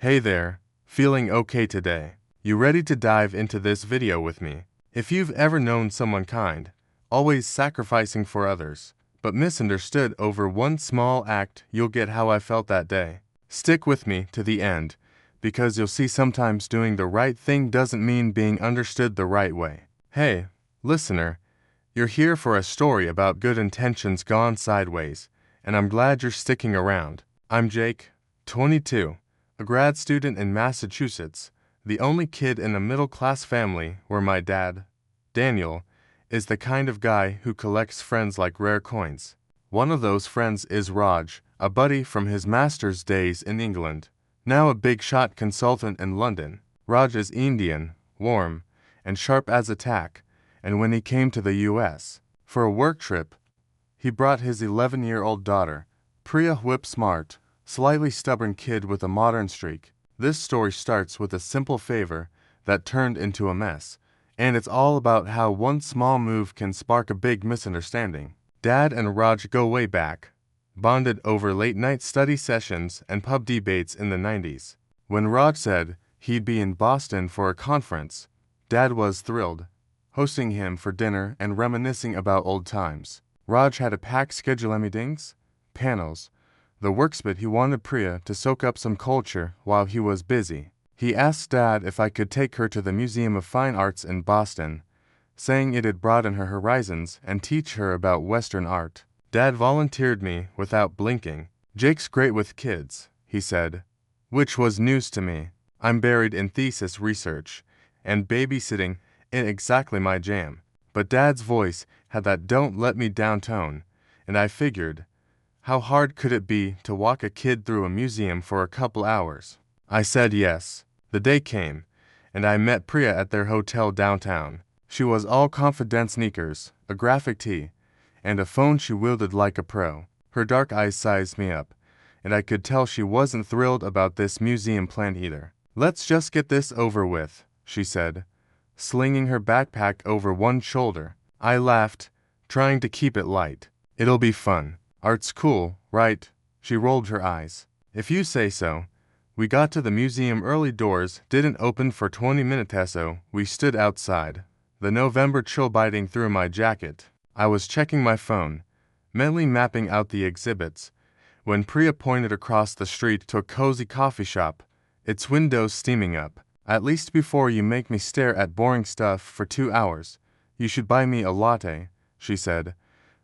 Hey there, feeling okay today? You ready to dive into this video with me? If you've ever known someone kind, always sacrificing for others, but misunderstood over one small act, you'll get how I felt that day. Stick with me to the end, because you'll see sometimes doing the right thing doesn't mean being understood the right way. Hey, listener, you're here for a story about good intentions gone sideways, and I'm glad you're sticking around. I'm Jake, 22, a grad student in Massachusetts, the only kid in a middle-class family where my dad, Daniel, is the kind of guy who collects friends like rare coins. One of those friends is Raj, a buddy from his master's days in England, now a big-shot consultant in London. Raj is Indian, warm, and sharp as a tack, and when he came to the U.S. for a work trip, he brought his 11-year-old daughter, Priya, whip-smart, slightly stubborn kid with a modern streak. This story starts with a simple favor that turned into a mess, and it's all about how one small move can spark a big misunderstanding. Dad and Raj go way back, bonded over late-night study sessions and pub debates in the 90s. When Raj said he'd be in Boston for a conference, Dad was thrilled, hosting him for dinner and reminiscing about old times. Raj had a packed schedule, meetings, panels, the works, but he wanted Priya to soak up some culture while he was busy. He asked Dad if I could take her to the Museum of Fine Arts in Boston, saying it'd broaden her horizons and teach her about Western art. Dad volunteered me without blinking. Jake's great with kids, he said, which was news to me. I'm buried in thesis research, and babysitting ain't exactly my jam. But Dad's voice had that don't let me down tone, and I figured, how hard could it be to walk a kid through a museum for a couple hours? I said yes. The day came, and I met Priya at their hotel downtown. She was all confidence sneakers, a graphic tee, and a phone she wielded like a pro. Her dark eyes sized me up, and I could tell she wasn't thrilled about this museum plan either. Let's just get this over with, she said, slinging her backpack over one shoulder. I laughed, trying to keep it light. It'll be fun. Art's cool, right? She rolled her eyes. If you say so. We got to the museum early. Doors didn't open for 20 minutes or so. We stood outside, the November chill biting through my jacket. I was checking my phone, mentally mapping out the exhibits, when Priya pointed across the street to a cozy coffee shop, its windows steaming up. At least before you make me stare at boring stuff for 2 hours, you should buy me a latte, she said,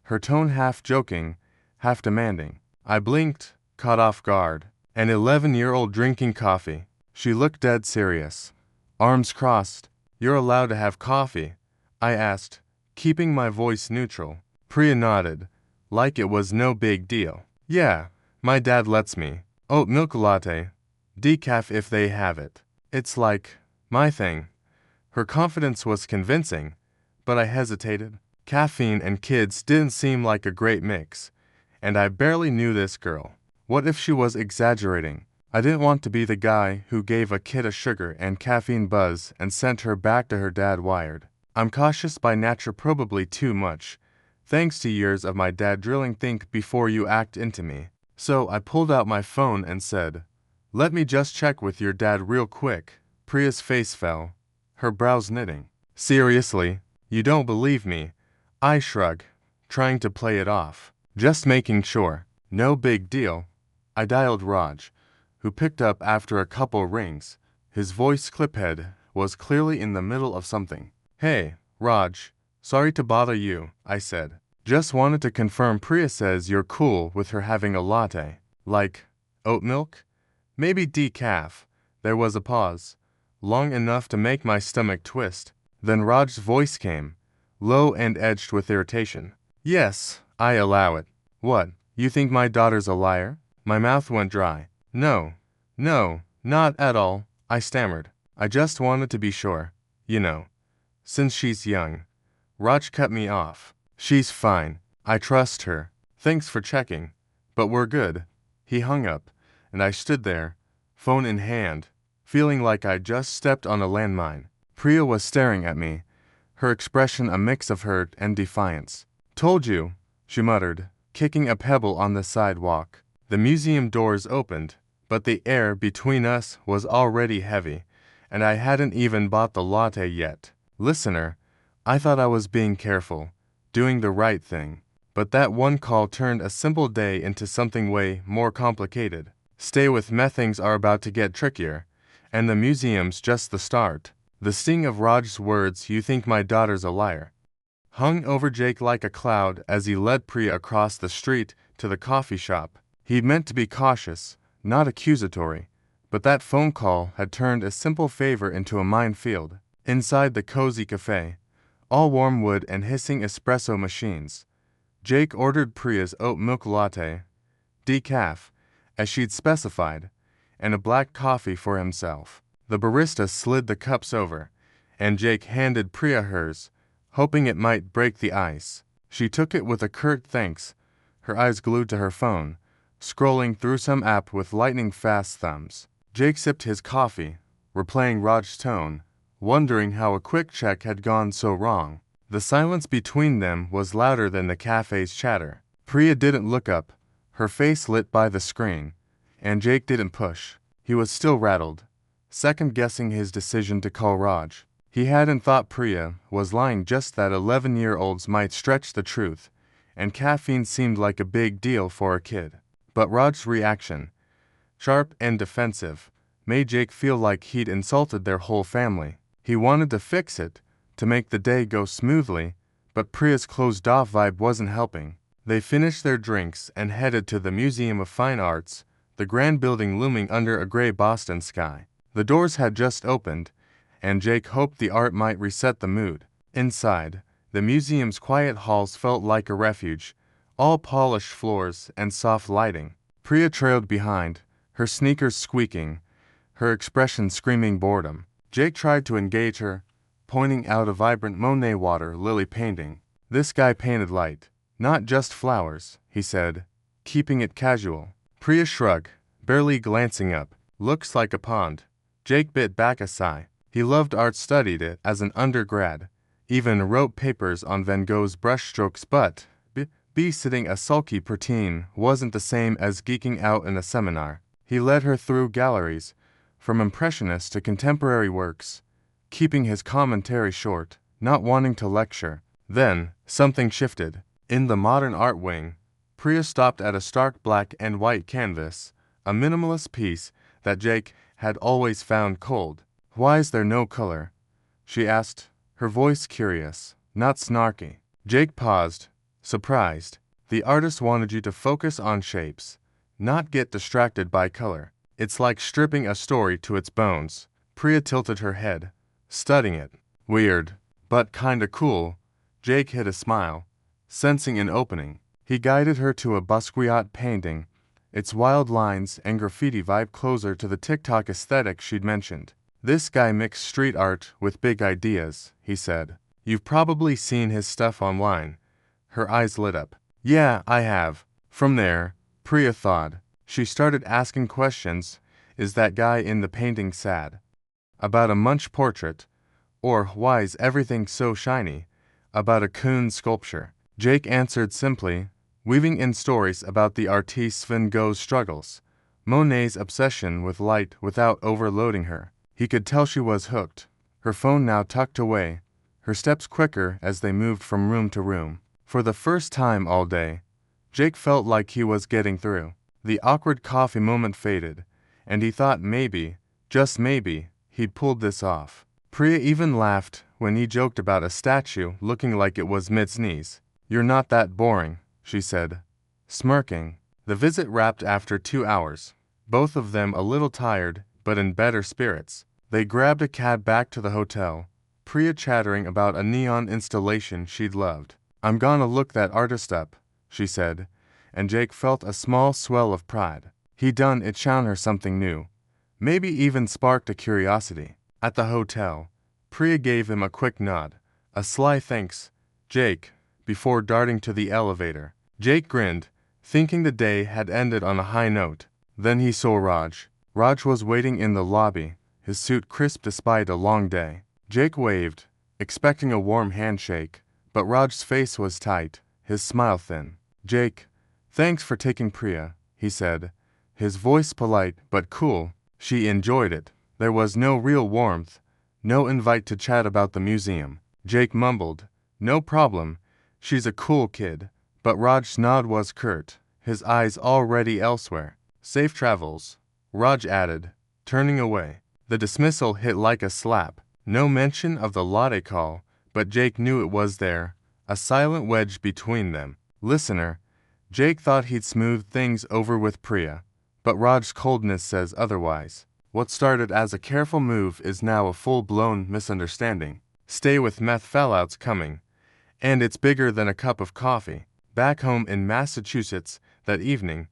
her tone half joking, half demanding. I blinked, caught off guard. An 11-year-old drinking coffee. She looked dead serious. Arms crossed. You're allowed to have coffee? I asked, keeping my voice neutral. Priya nodded, like it was no big deal. Yeah, my dad lets me. Oat milk latte. Decaf if they have it. It's like my thing. Her confidence was convincing, but I hesitated. Caffeine and kids didn't seem like a great mix, and I barely knew this girl. What if she was exaggerating? I didn't want to be the guy who gave a kid a sugar and caffeine buzz and sent her back to her dad wired. I'm cautious by nature, probably too much, thanks to years of my dad drilling think before you act into me. So I pulled out my phone and said, let me just check with your dad real quick. Priya's face fell, her brows knitting. Seriously? You don't believe me? I shrug, trying to play it off. Just making sure. No big deal. I dialed Raj, who picked up after a couple rings. His voice cliphead was clearly in the middle of something. Hey, Raj, sorry to bother you, I said. Just wanted to confirm Priya says you're cool with her having a latte. Like, oat milk? Maybe decaf. There was a pause, long enough to make my stomach twist. Then Raj's voice came, low and edged with irritation. Yes, I allow it. What, you think my daughter's a liar? My mouth went dry. No, not at all, I stammered. I just wanted to be sure, you know, since she's young. Raj cut me off. She's fine. I trust her. Thanks for checking. But we're good. He hung up, and I stood there, phone in hand, feeling like I'd just stepped on a landmine. Priya was staring at me, her expression a mix of hurt and defiance. Told you, she muttered, kicking a pebble on the sidewalk. The museum doors opened, but the air between us was already heavy, and I hadn't even bought the latte yet. Listener, I thought I was being careful, doing the right thing. But that one call turned a simple day into something way more complicated. Stay with me, things are about to get trickier, and the museum's just the start. The sting of Raj's words, "You think my daughter's a liar," hung over Jake like a cloud as he led Priya across the street to the coffee shop. He meant to be cautious, not accusatory, but that phone call had turned a simple favor into a minefield. Inside the cozy cafe, all warm wood and hissing espresso machines, Jake ordered Priya's oat milk latte, decaf, as she'd specified, and a black coffee for himself. The barista slid the cups over, and Jake handed Priya hers, hoping it might break the ice. She took it with a curt thanks, her eyes glued to her phone, scrolling through some app with lightning-fast thumbs. Jake sipped his coffee, replaying Raj's tone, wondering how a quick check had gone so wrong. The silence between them was louder than the cafe's chatter. Priya didn't look up, her face lit by the screen, and Jake didn't push. He was still rattled, second-guessing his decision to call Raj. He hadn't thought Priya was lying, just that 11-year-olds might stretch the truth, and caffeine seemed like a big deal for a kid. But Raj's reaction, sharp and defensive, made Jake feel like he'd insulted their whole family. He wanted to fix it, to make the day go smoothly, but Priya's closed-off vibe wasn't helping. They finished their drinks and headed to the Museum of Fine Arts, the grand building looming under a gray Boston sky. The doors had just opened, and Jake hoped the art might reset the mood. Inside, the museum's quiet halls felt like a refuge, all polished floors and soft lighting. Priya trailed behind, her sneakers squeaking, her expression screaming boredom. Jake tried to engage her, pointing out a vibrant Monet water lily painting. "This guy painted light, not just flowers," he said, keeping it casual. Priya shrugged, barely glancing up. "Looks like a pond." Jake bit back a sigh. He loved art, studied it as an undergrad, even wrote papers on Van Gogh's brushstrokes, but babysitting a sulky preteen wasn't the same as geeking out in a seminar. He led her through galleries, from impressionist to contemporary works, keeping his commentary short, not wanting to lecture. Then, something shifted. In the modern art wing, Priya stopped at a stark black and white canvas, a minimalist piece that Jake had always found cold. "Why is there no color?" she asked, her voice curious, not snarky. Jake paused, surprised. "The artist wanted you to focus on shapes, not get distracted by color. It's like stripping a story to its bones." Priya tilted her head, studying it. "Weird, but kinda cool." Jake hid a smile, sensing an opening. He guided her to a Basquiat painting, its wild lines and graffiti vibe closer to the TikTok aesthetic she'd mentioned. "This guy mixed street art with big ideas," he said. "You've probably seen his stuff online." Her eyes lit up. "Yeah, I have." From there, Priya thawed. She started asking questions. Is that guy in the painting sad? About a Munch portrait? Or why is everything so shiny? About a Kuhn sculpture? Jake answered simply, weaving in stories about the artiste Van Gogh's struggles, Monet's obsession with light without overloading her. He could tell she was hooked, her phone now tucked away, her steps quicker as they moved from room to room. For the first time all day, Jake felt like he was getting through. The awkward coffee moment faded, and he thought maybe, just maybe, he'd pulled this off. Priya even laughed when he joked about a statue looking like it was mid-sneeze. "You're not that boring," she said, smirking. The visit wrapped after 2 hours, both of them a little tired, but in better spirits. They grabbed a cab back to the hotel, Priya chattering about a neon installation she'd loved. "I'm gonna look that artist up," she said, and Jake felt a small swell of pride. He'd done it, shown her something new, maybe even sparked a curiosity. At the hotel, Priya gave him a quick nod, a sly thanks, Jake, before darting to the elevator. Jake grinned, thinking the day had ended on a high note. Then he saw Raj. Raj was waiting in the lobby, his suit crisp despite a long day. Jake waved, expecting a warm handshake, but Raj's face was tight, his smile thin. "Jake, thanks for taking Priya," he said, his voice polite but cool. She enjoyed it. There was no real warmth, no invite to chat about the museum. Jake mumbled, "No problem, she's a cool kid." But Raj's nod was curt, his eyes already elsewhere. "Safe travels," Raj added, turning away. The dismissal hit like a slap. No mention of the latte call, but Jake knew it was there, a silent wedge between them. Listener, Jake thought he'd smooth things over with Priya, but Raj's coldness says otherwise. What started as a careful move is now a full-blown misunderstanding. Stay with meth fallout's coming, and it's bigger than a cup of coffee. Back home in Massachusetts, that evening,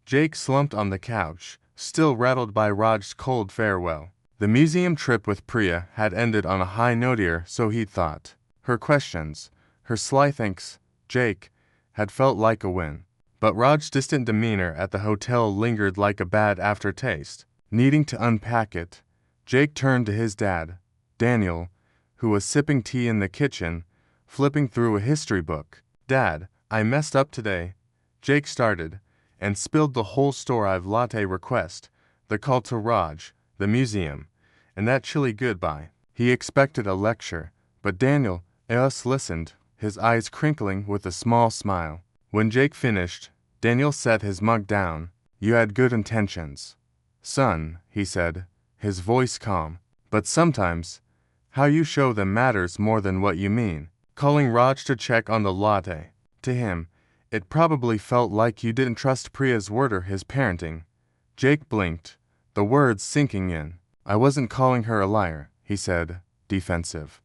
Jake slumped on the couch, still rattled by Raj's cold farewell. The museum trip with Priya had ended on a high note, so he'd thought. Her questions, her sly thanks, Jake, had felt like a win. But Raj's distant demeanor at the hotel lingered like a bad aftertaste. Needing to unpack it, Jake turned to his dad, Daniel, who was sipping tea in the kitchen, flipping through a history book. "Dad, I messed up today," Jake started, and spilled the whole store latte request, the call to Raj, the museum, and that chilly goodbye. He expected a lecture, but Daniel just listened, his eyes crinkling with a small smile. When Jake finished, Daniel set his mug down. "You had good intentions, son," he said, his voice calm. "But sometimes, how you show them matters more than what you mean." Calling Raj to check on the latte. To him, it probably felt like you didn't trust Priya's word or his parenting. Jake blinked, the words sinking in. "I wasn't calling her a liar," he said, defensive.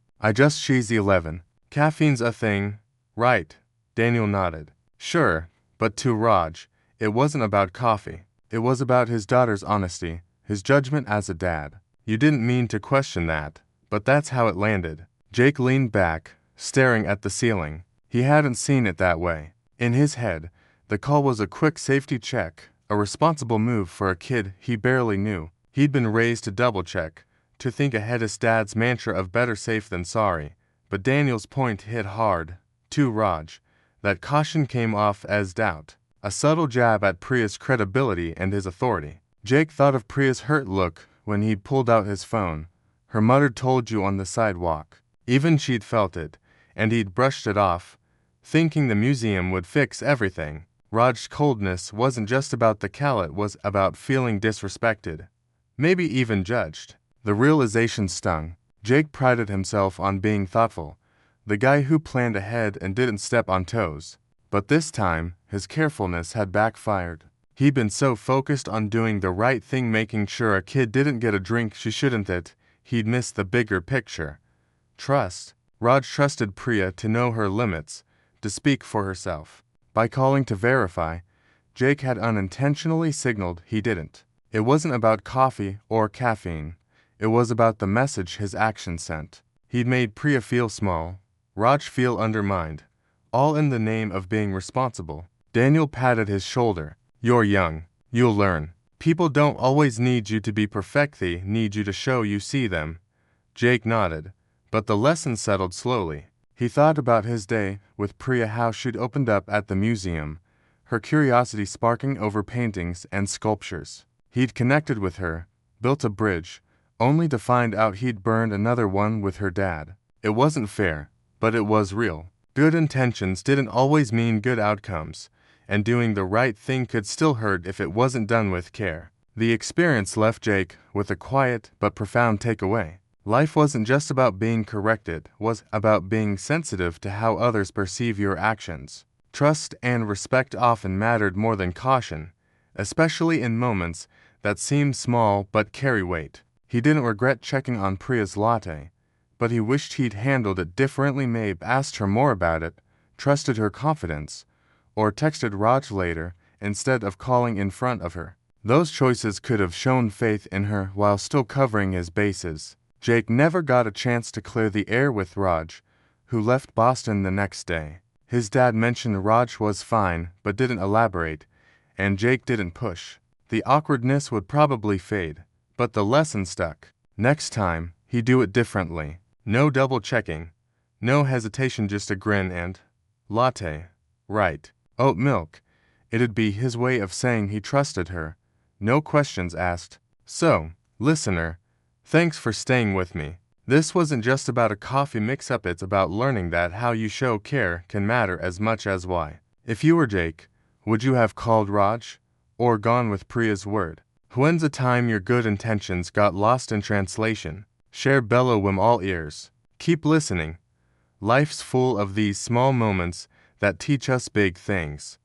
She's 11. Caffeine's a thing, right?" Daniel nodded. "Sure, but to Raj, it wasn't about coffee. It was about his daughter's honesty, his judgment as a dad. You didn't mean to question that, but that's how it landed." Jake leaned back, staring at the ceiling. He hadn't seen it that way. In his head, the call was a quick safety check, a responsible move for a kid he barely knew. He'd been raised to double-check, to think ahead his dad's mantra of better safe than sorry. But Daniel's point hit hard. To Raj, that caution came off as doubt, a subtle jab at Priya's credibility and his authority. Jake thought of Priya's hurt look when he'd pulled out his phone, her muttered "told you" on the sidewalk. Even she'd felt it, and he'd brushed it off, thinking the museum would fix everything. Raj's coldness wasn't just about the call, it was about feeling disrespected, maybe even judged. The realization stung. Jake prided himself on being thoughtful, the guy who planned ahead and didn't step on toes. But this time, his carefulness had backfired. He'd been so focused on doing the right thing, making sure a kid didn't get a drink she shouldn't, that he'd missed the bigger picture. Trust. Raj trusted Priya to know her limits, to speak for herself. By calling to verify, Jake had unintentionally signaled he didn't. It wasn't about coffee or caffeine. It was about the message his actions sent. He'd made Priya feel small, Raj feel undermined, all in the name of being responsible. Daniel patted his shoulder. "You're young. You'll learn. People don't always need you to be perfect, they need you to show you see them." Jake nodded, but the lesson settled slowly. He thought about his day with Priya, how she'd opened up at the museum, her curiosity sparking over paintings and sculptures. He'd connected with her, built a bridge, only to find out he'd burned another one with her dad. It wasn't fair, but it was real. Good intentions didn't always mean good outcomes, and doing the right thing could still hurt if it wasn't done with care. The experience left Jake with a quiet but profound takeaway. Life wasn't just about being corrected, it was about being sensitive to how others perceive your actions. Trust and respect often mattered more than caution, especially in moments that seem small but carry weight. He didn't regret checking on Priya's latte, but he wished he'd handled it differently, maybe asked her more about it, trusted her confidence, or texted Raj later instead of calling in front of her. Those choices could have shown faith in her while still covering his bases. Jake never got a chance to clear the air with Raj, who left Boston the next day. His dad mentioned Raj was fine but didn't elaborate, and Jake didn't push. The awkwardness would probably fade, but the lesson stuck. Next time, he'd do it differently. No double-checking, no hesitation, just a grin and, "Latte, right, oat milk." It'd be his way of saying he trusted her, no questions asked. So, listener, thanks for staying with me. This wasn't just about a coffee mix-up, it's about learning that how you show care can matter as much as why. If you were Jake, would you have called Raj? Or gone with Priya's word? When's a time your good intentions got lost in translation? Share bellow whim all ears. Keep listening. Life's full of these small moments that teach us big things.